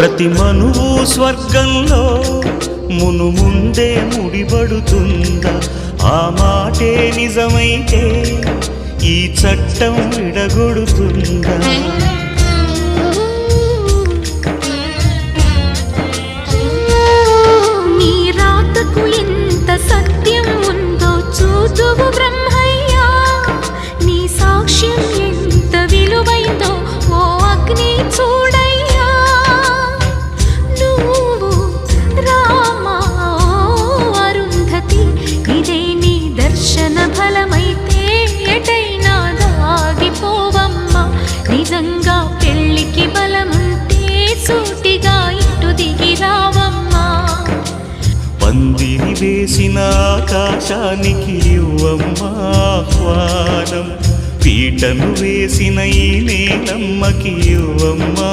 ప్రతి మనువు స్వర్గంలో మునుముందే ముడిపడుతుందా? ఆ మాటే నిజమైతే ఈ చట్టం విడగొడుతుందా? నీ రాతకు ఎంత సత్యం ఉందో చూదువు బ్రహ్మయ్యా, నీ సాక్ష్యం ఎంత విలువైందో ఓ అగ్ని చూడయ్యా. నువ్వు రామా అరుంధతి, ఇదే నీ దర్శన ఫలమైతే ఎటైనా దాగిపోవమ్మా. నిజంగా పెళ్ళికి బలముంటే సూటిగా ఇటు దిగి రావమ్మా. పందిరి వేసిన ఆకాశానికి ఇవ్వమ్మా ఆహ్వానం, పీటను వేసిన ఈ నేలమ్మకి ఇవ్వమ్మా